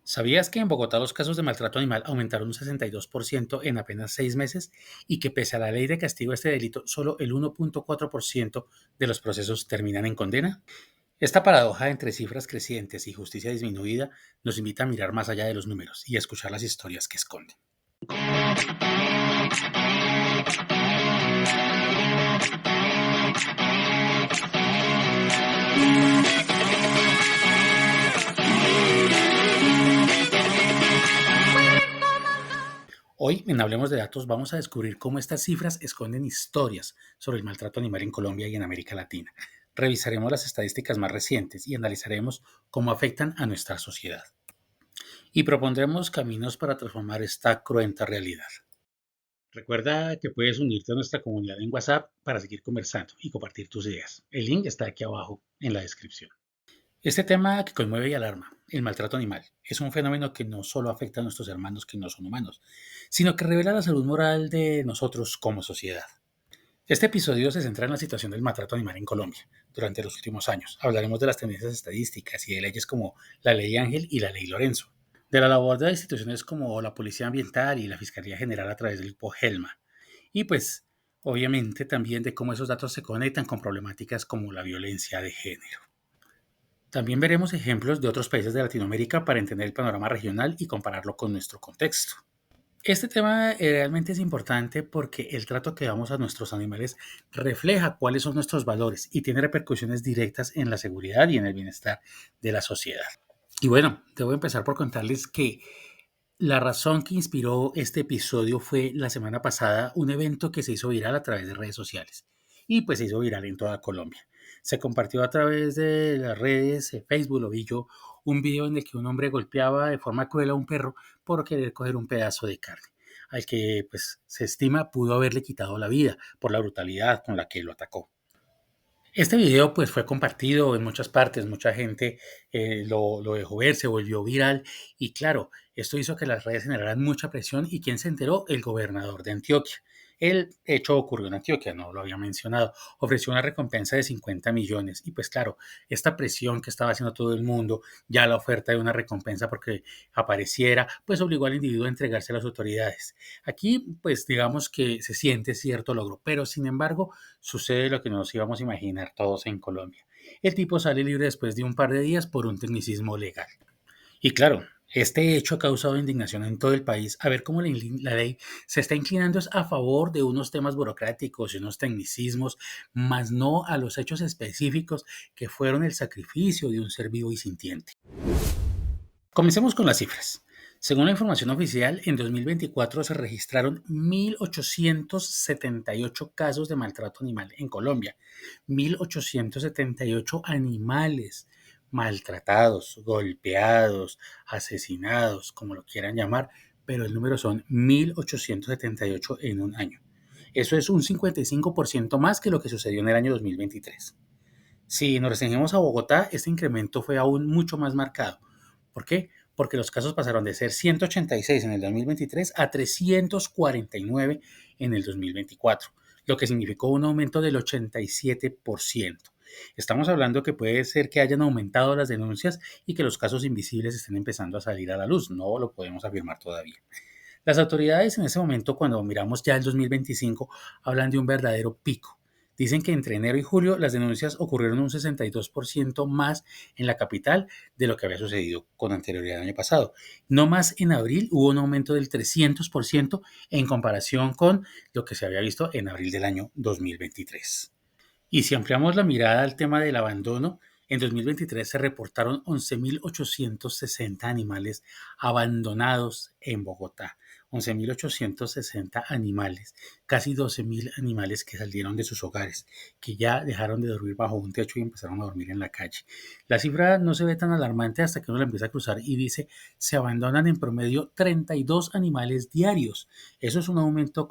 ¿Sabías que en Bogotá los casos de maltrato animal aumentaron un 62% en apenas 6 meses y que pese a la ley de castigo a este delito, solo el 1,4% de los procesos terminan en condena? Esta paradoja entre cifras crecientes y justicia disminuida nos invita a mirar más allá de los números y a escuchar las historias que esconden. Hoy en Hablemos de Datos vamos a descubrir cómo estas cifras esconden historias sobre el maltrato animal en Colombia y en América Latina. Revisaremos las estadísticas más recientes y analizaremos cómo afectan a nuestra sociedad. Y propondremos caminos para transformar esta cruenta realidad. Recuerda que puedes unirte a nuestra comunidad en WhatsApp para seguir conversando y compartir tus ideas. El link está aquí abajo en la descripción. Este tema que conmueve y alarma, el maltrato animal, es un fenómeno que no solo afecta a nuestros hermanos que no son humanos, sino que revela la salud moral de nosotros como sociedad. Este episodio se centra en la situación del maltrato animal en Colombia durante los últimos años. Hablaremos de las tendencias estadísticas y de leyes como la Ley Ángel y la Ley Lorenzo, de la labor de instituciones como la Policía Ambiental y la Fiscalía General a través del grupo Helma, y pues obviamente también de cómo esos datos se conectan con problemáticas como la violencia de género. También veremos ejemplos de otros países de Latinoamérica para entender el panorama regional y compararlo con nuestro contexto. Este tema realmente es importante porque el trato que damos a nuestros animales refleja cuáles son nuestros valores y tiene repercusiones directas en la seguridad y en el bienestar de la sociedad. Y bueno, debo empezar por contarles que la razón que inspiró este episodio fue la semana pasada un evento que se hizo viral a través de redes sociales y pues se hizo viral en toda Colombia. Se compartió a través de las redes, Facebook lo vi yo, un video en el que un hombre golpeaba de forma cruel a un perro por querer coger un pedazo de carne, al que pues se estima pudo haberle quitado la vida por la brutalidad con la que lo atacó. Este video pues fue compartido en muchas partes, mucha gente lo dejó ver, se volvió viral y claro, esto hizo que las redes generaran mucha presión y ¿quién se enteró? El gobernador de Antioquia. El hecho ocurrió en Antioquia, no lo había mencionado, ofreció una recompensa de 50 millones y pues claro, esta presión que estaba haciendo todo el mundo, ya la oferta de una recompensa porque apareciera, pues obligó al individuo a entregarse a las autoridades. Aquí pues digamos que se siente cierto logro, pero sin embargo sucede lo que nos íbamos a imaginar todos en Colombia. El tipo sale libre después de un par de días por un tecnicismo legal. Y claro, este hecho ha causado indignación en todo el país a ver cómo la ley se está inclinando a favor de unos temas burocráticos y unos tecnicismos, más no a los hechos específicos que fueron el sacrificio de un ser vivo y sintiente. Comencemos con las cifras. Según la información oficial, en 2024 se registraron 1.878 casos de maltrato animal en Colombia. 1.878 animales maltratados, golpeados, asesinados, como lo quieran llamar, pero el número son 1.878 en un año. Eso es un 55% más que lo que sucedió en el año 2023. Si nos restringimos a Bogotá, este incremento fue aún mucho más marcado. ¿Por qué? Porque los casos pasaron de ser 186 en el 2023 a 349 en el 2024, lo que significó un aumento del 87%. Estamos hablando que puede ser que hayan aumentado las denuncias y que los casos invisibles estén empezando a salir a la luz. No lo podemos afirmar todavía. Las autoridades en ese momento, cuando miramos ya el 2025, hablan de un verdadero pico. Dicen que entre enero y julio las denuncias ocurrieron un 62% más en la capital de lo que había sucedido con anterioridad el año pasado. No más en abril hubo un aumento del 300% en comparación con lo que se había visto en abril del año 2023. Y si ampliamos la mirada al tema del abandono, en 2023 se reportaron 11.860 animales abandonados en Bogotá. 11.860 animales, casi 12.000 animales que salieron de sus hogares, que ya dejaron de dormir bajo un techo y empezaron a dormir en la calle. La cifra no se ve tan alarmante hasta que uno la empieza a cruzar y dice, se abandonan en promedio 32 animales diarios. Eso es un aumento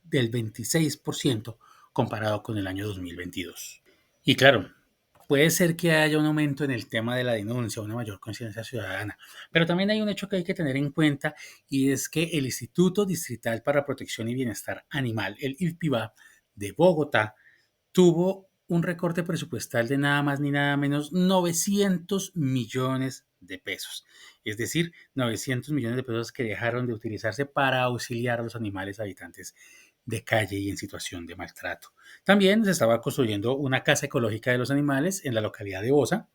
del 26% comparado con el año 2022. Y claro, puede ser que haya un aumento en el tema de la denuncia, una mayor conciencia ciudadana, pero también hay un hecho que hay que tener en cuenta y es que el Instituto Distrital para Protección y Bienestar Animal, el IFPIBA de Bogotá, tuvo un recorte presupuestal de nada más ni nada menos 900 millones de pesos. Es decir, 900 millones de pesos que dejaron de utilizarse para auxiliar a los animales habitantes de calle y en situación de maltrato. También se estaba construyendo una casa ecológica de los animales en la localidad de Bosa.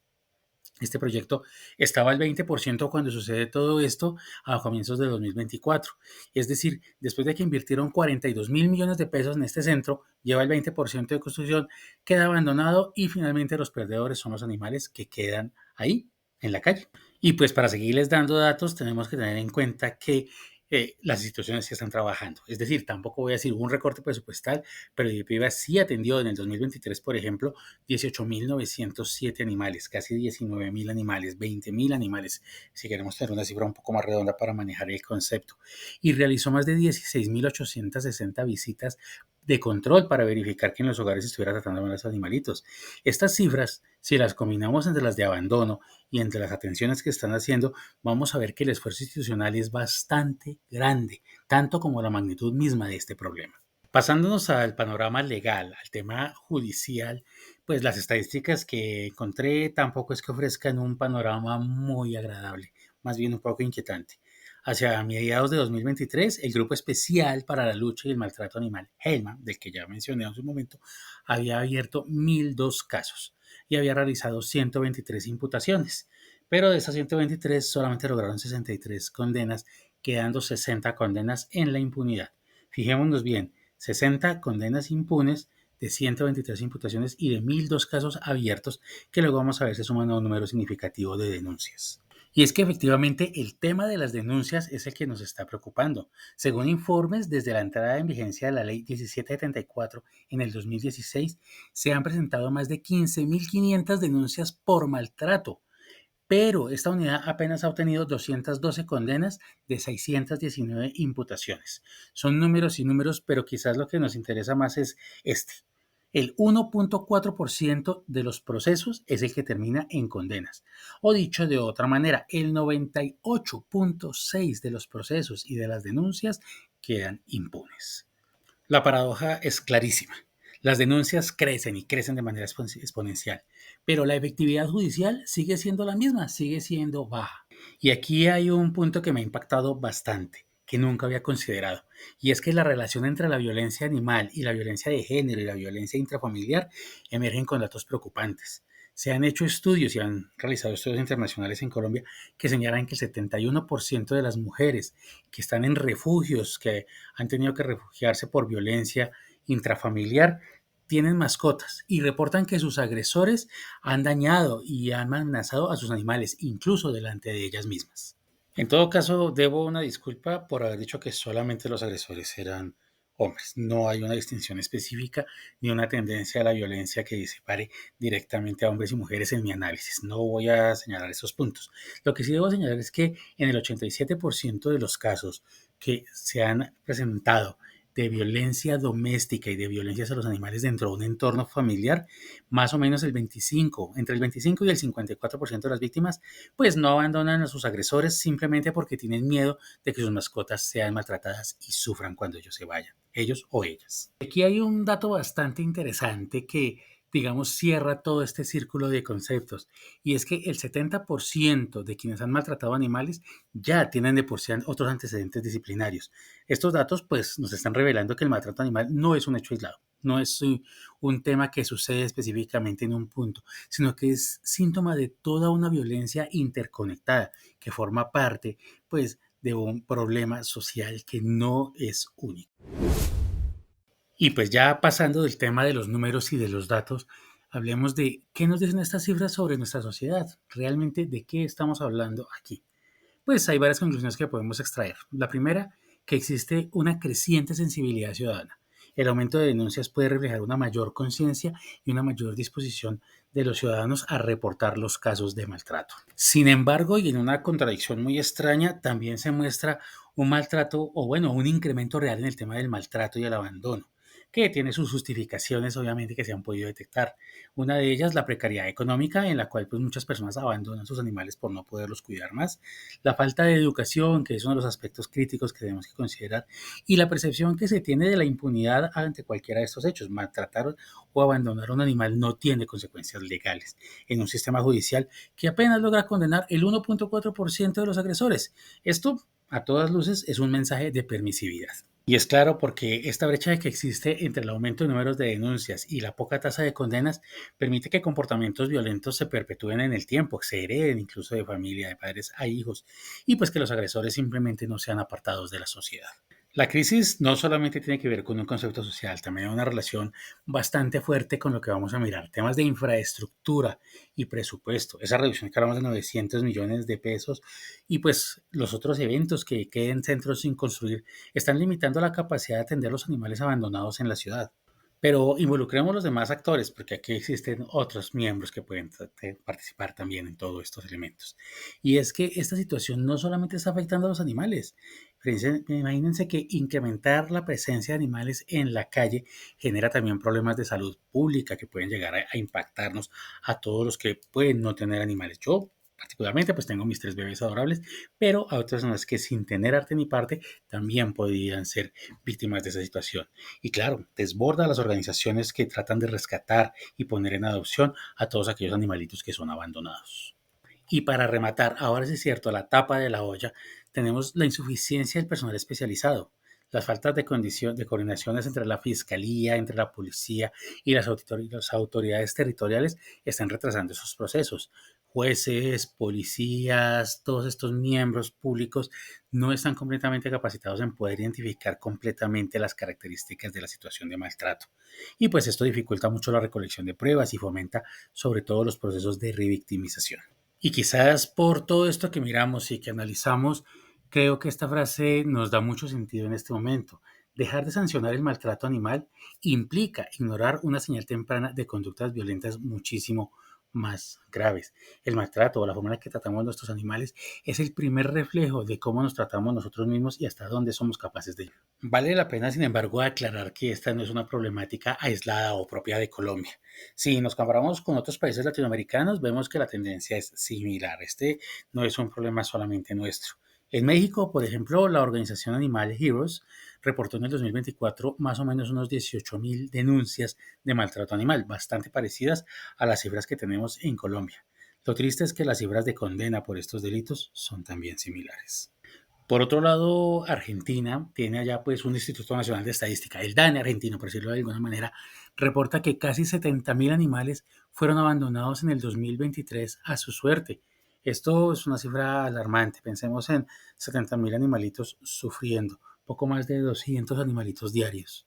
Este proyecto estaba al 20% cuando sucede todo esto a comienzos de 2024. Es decir, después de que invirtieron 42.000 millones de pesos en este centro, lleva el 20% de construcción, queda abandonado y finalmente los perdedores son los animales que quedan ahí, en la calle. Y pues para seguirles dando datos, tenemos que tener en cuenta que las instituciones que están trabajando. Es decir, tampoco voy a decir un recorte presupuestal, pero IDPIVA sí atendió en el 2023, por ejemplo, 18.907 animales, casi 19.000 animales, 20.000 animales, si queremos tener una cifra un poco más redonda para manejar el concepto. Y realizó más de 16.860 visitas de control para verificar que en los hogares estuviera tratando a los animalitos. Estas cifras, si las combinamos entre las de abandono y entre las atenciones que están haciendo, vamos a ver que el esfuerzo institucional es bastante grande, tanto como la magnitud misma de este problema. Pasándonos al panorama legal, al tema judicial, pues las estadísticas que encontré tampoco es que ofrezcan un panorama muy agradable, más bien un poco inquietante. Hacia mediados de 2023, el Grupo Especial para la Lucha y el Maltrato Animal, HELMA, del que ya mencioné en su momento, había abierto 1.002 casos y había realizado 123 imputaciones, pero de esas 123 solamente lograron 63 condenas, quedando 60 condenas en la impunidad. Fijémonos bien, 60 condenas impunes de 123 imputaciones y de 1.002 casos abiertos que luego vamos a ver se suman a un número significativo de denuncias. Y es que efectivamente el tema de las denuncias es el que nos está preocupando. Según informes, desde la entrada en vigencia de la Ley 1774 en el 2016, se han presentado más de 15.500 denuncias por maltrato, pero esta unidad apenas ha obtenido 212 condenas de 619 imputaciones. Son números y números, pero quizás lo que nos interesa más es este. El 1.4% de los procesos es el que termina en condenas. O dicho de otra manera, el 98.6% de los procesos y de las denuncias quedan impunes. La paradoja es clarísima. Las denuncias crecen y crecen de manera exponencial, pero la efectividad judicial sigue siendo la misma, sigue siendo baja. Y aquí hay un punto que me ha impactado bastante, que nunca había considerado, y es que la relación entre la violencia animal y la violencia de género y la violencia intrafamiliar emergen con datos preocupantes. Se han hecho estudios y han realizado estudios internacionales en Colombia que señalan que el 71% de las mujeres que están en refugios, que han tenido que refugiarse por violencia intrafamiliar, tienen mascotas y reportan que sus agresores han dañado y han amenazado a sus animales, incluso delante de ellas mismas. En todo caso, debo una disculpa por haber dicho que solamente los agresores eran hombres. No hay una distinción específica ni una tendencia a la violencia que separe directamente a hombres y mujeres en mi análisis. No voy a señalar esos puntos. Lo que sí debo señalar es que en el 87% de los casos que se han presentado de violencia doméstica y de violencias a los animales dentro de un entorno familiar, más o menos entre el 25 y el 54% de las víctimas, pues no abandonan a sus agresores simplemente porque tienen miedo de que sus mascotas sean maltratadas y sufran cuando ellos se vayan, ellos o ellas. Aquí hay un dato bastante interesante que, digamos, cierra todo este círculo de conceptos, y es que el 70% de quienes han maltratado animales ya tienen de por sí otros antecedentes disciplinarios. Estos datos pues nos están revelando que el maltrato animal no es un hecho aislado, no es un tema que sucede específicamente en un punto, sino que es síntoma de toda una violencia interconectada que forma parte pues de un problema social que no es único. Y pues ya pasando del tema de los números y de los datos, hablemos de qué nos dicen estas cifras sobre nuestra sociedad, realmente de qué estamos hablando aquí. Pues hay varias conclusiones que podemos extraer. La primera, que existe una creciente sensibilidad ciudadana. El aumento de denuncias puede reflejar una mayor conciencia y una mayor disposición de los ciudadanos a reportar los casos de maltrato. Sin embargo, y en una contradicción muy extraña, también se muestra un maltrato o bueno, un incremento real en el tema del maltrato y el abandono. que tiene sus justificaciones, obviamente, que se han podido detectar. Una de ellas, la precariedad económica, en la cual pues, muchas personas abandonan sus animales por no poderlos cuidar más. La falta de educación, que es uno de los aspectos críticos que tenemos que considerar. Y la percepción que se tiene de la impunidad ante cualquiera de estos hechos. Maltratar o abandonar un animal no tiene consecuencias legales en un sistema judicial que apenas logra condenar el 1.4% de los agresores. Esto, a todas luces, es un mensaje de permisividad. Y es claro porque esta brecha que existe entre el aumento de números de denuncias y la poca tasa de condenas permite que comportamientos violentos se perpetúen en el tiempo, se hereden incluso de familia, de padres a hijos, y pues que los agresores simplemente no sean apartados de la sociedad. La crisis no solamente tiene que ver con un concepto social, también hay una relación bastante fuerte con lo que vamos a mirar, temas de infraestructura y presupuesto, esa reducción que hablamos de 900 millones de pesos y pues los otros eventos que queden centros sin construir están limitando la capacidad de atender los animales abandonados en la ciudad. Pero involucremos los demás actores, porque aquí existen otros miembros que pueden participar también en todos estos elementos. Y es que esta situación no solamente está afectando a los animales. Imagínense que incrementar la presencia de animales en la calle genera también problemas de salud pública que pueden llegar a impactarnos a todos los que pueden no tener animales. Yo particularmente pues tengo mis 3 bebés adorables, pero a otras personas que sin tener arte ni parte también podrían ser víctimas de esa situación. Y claro, desborda a las organizaciones que tratan de rescatar y poner en adopción a todos aquellos animalitos que son abandonados. Y para rematar, ahora sí es cierto, la tapa de la olla, tenemos la insuficiencia del personal especializado, las faltas de coordinaciones entre la fiscalía, entre la policía y las autoridades territoriales están retrasando esos procesos. Jueces, policías, todos estos miembros públicos no están completamente capacitados en poder identificar completamente las características de la situación de maltrato. Y pues esto dificulta mucho la recolección de pruebas y fomenta sobre todo los procesos de revictimización. Y quizás por todo esto que miramos y que analizamos, creo que esta frase nos da mucho sentido en este momento. Dejar de sancionar el maltrato animal implica ignorar una señal temprana de conductas violentas muchísimo más graves. El maltrato o la forma en la que tratamos a nuestros animales es el primer reflejo de cómo nos tratamos nosotros mismos y hasta dónde somos capaces de ir. Vale la pena, sin embargo, aclarar que esta no es una problemática aislada o propia de Colombia. Si nos comparamos con otros países latinoamericanos, vemos que la tendencia es similar. Este no es un problema solamente nuestro. En México, por ejemplo, la organización Animal Heroes reportó en el 2024 más o menos unos 18.000 denuncias de maltrato animal, bastante parecidas a las cifras que tenemos en Colombia. Lo triste es que las cifras de condena por estos delitos son también similares. Por otro lado, Argentina tiene allá pues un Instituto Nacional de Estadística, el DANE argentino, por decirlo de alguna manera, reporta que casi 70.000 animales fueron abandonados en el 2023 a su suerte. Esto es una cifra alarmante. Pensemos en 70.000 animalitos sufriendo, poco más de 200 animalitos diarios.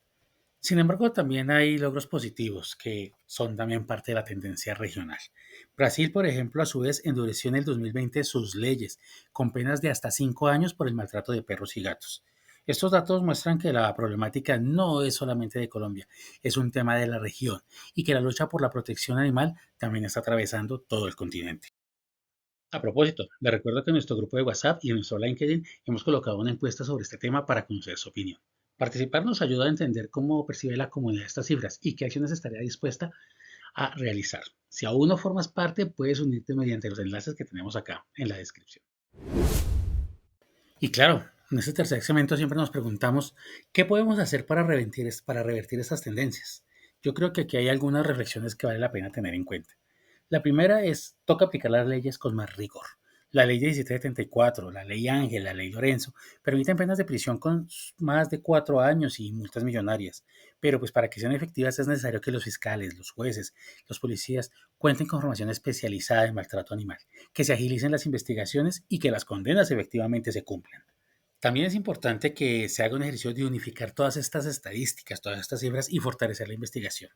Sin embargo, también hay logros positivos que son también parte de la tendencia regional. Brasil, por ejemplo, a su vez endureció en el 2020 sus leyes, con penas de hasta 5 años por el maltrato de perros y gatos. Estos datos muestran que la problemática no es solamente de Colombia, es un tema de la región y que la lucha por la protección animal también está atravesando todo el continente. A propósito, le recuerdo que en nuestro grupo de WhatsApp y en nuestro LinkedIn hemos colocado una encuesta sobre este tema para conocer su opinión. Participar nos ayuda a entender cómo percibe la comunidad estas cifras y qué acciones estaría dispuesta a realizar. Si aún no formas parte, puedes unirte mediante los enlaces que tenemos acá en la descripción. Y claro, en este tercer segmento siempre nos preguntamos qué podemos hacer para revertir estas tendencias. Yo creo que aquí hay algunas reflexiones que vale la pena tener en cuenta. La primera es, toca aplicar las leyes con más rigor. La ley 1774, la ley Ángel, la ley Lorenzo, permiten penas de prisión con más de 4 años y multas millonarias. Pero pues para que sean efectivas es necesario que los fiscales, los jueces, los policías cuenten con formación especializada en maltrato animal, que se agilicen las investigaciones y que las condenas efectivamente se cumplan. También es importante que se haga un ejercicio de unificar todas estas estadísticas, todas estas cifras y fortalecer la investigación.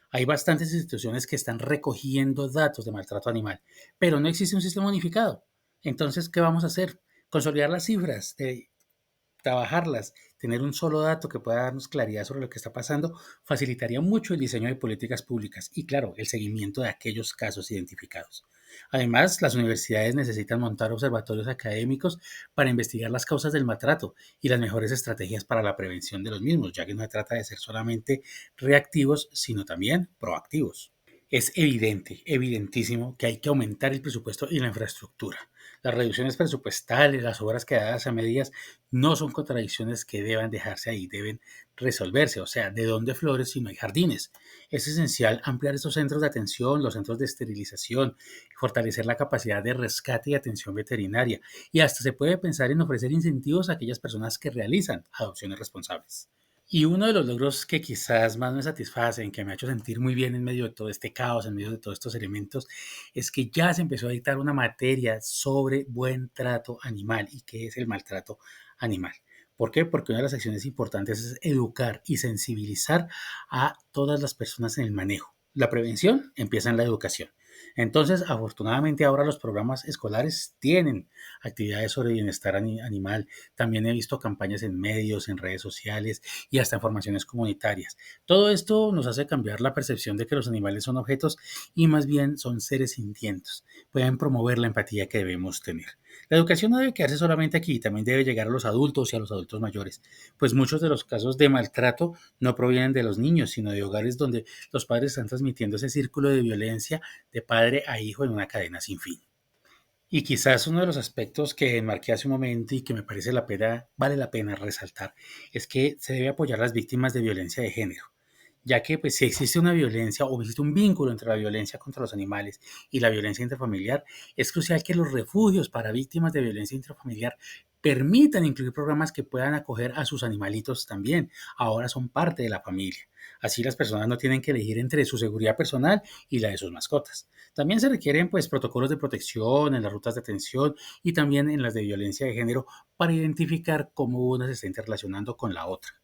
Hay bastantes instituciones que están recogiendo datos de maltrato animal, pero no existe un sistema unificado. Entonces, ¿qué vamos a hacer? Consolidar las cifras, trabajarlas, tener un solo dato que pueda darnos claridad sobre lo que está pasando, facilitaría mucho el diseño de políticas públicas y, claro, el seguimiento de aquellos casos identificados. Además, las universidades necesitan montar observatorios académicos para investigar las causas del maltrato y las mejores estrategias para la prevención de los mismos, ya que no se trata de ser solamente reactivos, sino también proactivos. Es evidente, evidentísimo, que hay que aumentar el presupuesto y la infraestructura. Las reducciones presupuestales, las obras quedadas a medias, no son contradicciones que deban dejarse ahí, deben resolverse. O sea, ¿de dónde flores si no hay jardines? Es esencial ampliar estos centros de atención, los centros de esterilización, fortalecer la capacidad de rescate y atención veterinaria. Y hasta se puede pensar en ofrecer incentivos a aquellas personas que realizan adopciones responsables. Y uno de los logros que quizás más me satisfacen, que me ha hecho sentir muy bien en medio de todo este caos, en medio de todos estos elementos, es que ya se empezó a dictar una materia sobre buen trato animal y qué es el maltrato animal. ¿Por qué? Porque una de las acciones importantes es educar y sensibilizar a todas las personas en el manejo. La prevención empieza en la educación. Entonces, afortunadamente ahora los programas escolares tienen actividades sobre bienestar animal. También he visto campañas en medios, en redes sociales y hasta en formaciones comunitarias. Todo esto nos hace cambiar la percepción de que los animales son objetos y más bien son seres sintientes. Pueden promover la empatía que debemos tener. La educación no debe quedarse solamente aquí, también debe llegar a los adultos y a los adultos mayores, pues muchos de los casos de maltrato no provienen de los niños, sino de hogares donde los padres están transmitiendo ese círculo de violencia de padre a hijo en una cadena sin fin. Y quizás uno de los aspectos que enmarqué hace un momento y que me parece vale la pena resaltar es que se debe apoyar a las víctimas de violencia de género, ya que pues, si existe una violencia o existe un vínculo entre la violencia contra los animales y la violencia intrafamiliar, es crucial que los refugios para víctimas de violencia intrafamiliar permitan incluir programas que puedan acoger a sus animalitos también. Ahora son parte de la familia. Así las personas no tienen que elegir entre su seguridad personal y la de sus mascotas. También se requieren pues protocolos de protección en las rutas de atención y también en las de violencia de género para identificar cómo una se está interrelacionando con la otra.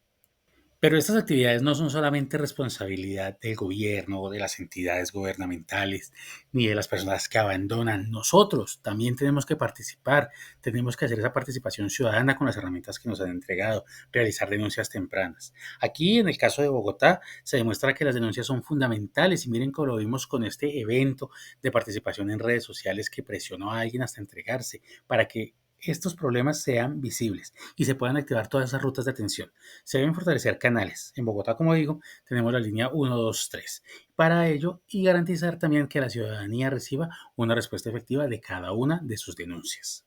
Pero estas actividades no son solamente responsabilidad del gobierno o de las entidades gubernamentales, ni de las personas que abandonan. Nosotros también tenemos que participar, tenemos que hacer esa participación ciudadana con las herramientas que nos han entregado, realizar denuncias tempranas. Aquí, en el caso de Bogotá, se demuestra que las denuncias son fundamentales y miren cómo lo vimos con este evento de participación en redes sociales que presionó a alguien hasta entregarse para que estos problemas sean visibles y se puedan activar todas esas rutas de atención. Se deben fortalecer canales. En Bogotá, como digo, tenemos la línea 123 para ello y garantizar también que la ciudadanía reciba una respuesta efectiva de cada una de sus denuncias.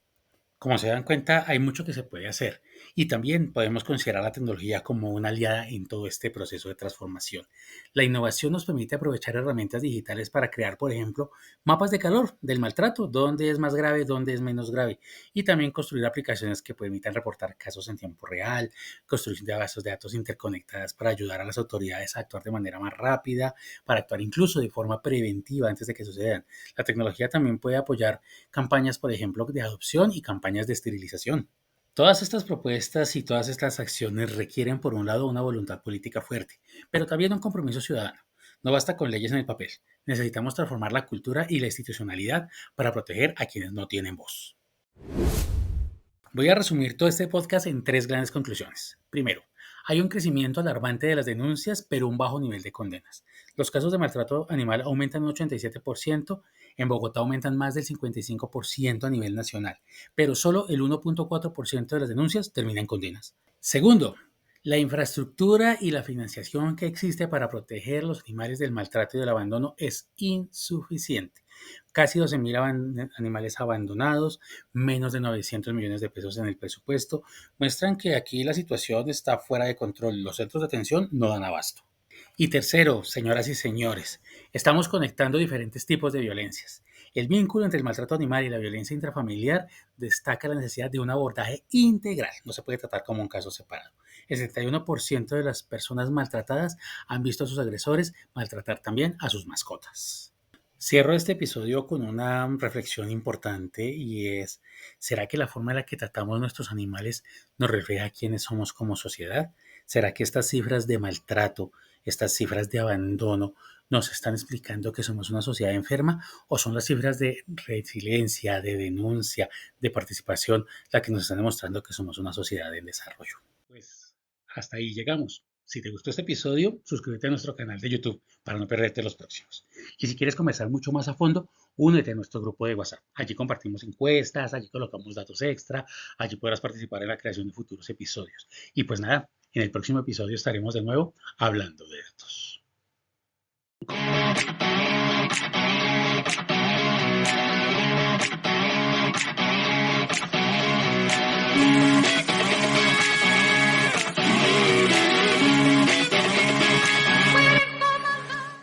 Como se dan cuenta, hay mucho que se puede hacer y también podemos considerar la tecnología como una aliada en todo este proceso de transformación. La innovación nos permite aprovechar herramientas digitales para crear, por ejemplo, mapas de calor del maltrato, dónde es más grave, dónde es menos grave, y también construir aplicaciones que permitan reportar casos en tiempo real, construir bases de datos interconectadas para ayudar a las autoridades a actuar de manera más rápida, para actuar incluso de forma preventiva antes de que sucedan. La tecnología también puede apoyar campañas, por ejemplo, de adopción y campañas de esterilización. Todas estas propuestas y todas estas acciones requieren, por un lado, una voluntad política fuerte, pero también un compromiso ciudadano. No basta con leyes en el papel. Necesitamos transformar la cultura y la institucionalidad para proteger a quienes no tienen voz. Voy a resumir todo este podcast en tres grandes conclusiones. Primero, hay un crecimiento alarmante de las denuncias, pero un bajo nivel de condenas. Los casos de maltrato animal aumentan un 87%, en Bogotá aumentan más del 55% a nivel nacional, pero solo el 1.4% de las denuncias terminan en condenas. Segundo, la infraestructura y la financiación que existe para proteger los animales del maltrato y del abandono es insuficiente. Casi 12.000 animales abandonados, menos de 900 millones de pesos en el presupuesto, muestran que aquí la situación está fuera de control. Los centros de atención no dan abasto. Y tercero, señoras y señores, estamos conectando diferentes tipos de violencias. El vínculo entre el maltrato animal y la violencia intrafamiliar destaca la necesidad de un abordaje integral. No se puede tratar como un caso separado. El 71% de las personas maltratadas han visto a sus agresores maltratar también a sus mascotas. Cierro este episodio con una reflexión importante y es, ¿será que la forma en la que tratamos nuestros animales nos refleja quiénes somos como sociedad? ¿Será que estas cifras de maltrato, estas cifras de abandono nos están explicando que somos una sociedad enferma o son las cifras de resiliencia, de denuncia, de participación las que nos están demostrando que somos una sociedad en desarrollo? Pues hasta ahí llegamos. Si te gustó este episodio, suscríbete a nuestro canal de YouTube para no perderte los próximos. Y si quieres conversar mucho más a fondo, únete a nuestro grupo de WhatsApp. Allí compartimos encuestas, allí colocamos datos extra, allí podrás participar en la creación de futuros episodios. Y pues nada, en el próximo episodio estaremos de nuevo hablando de datos.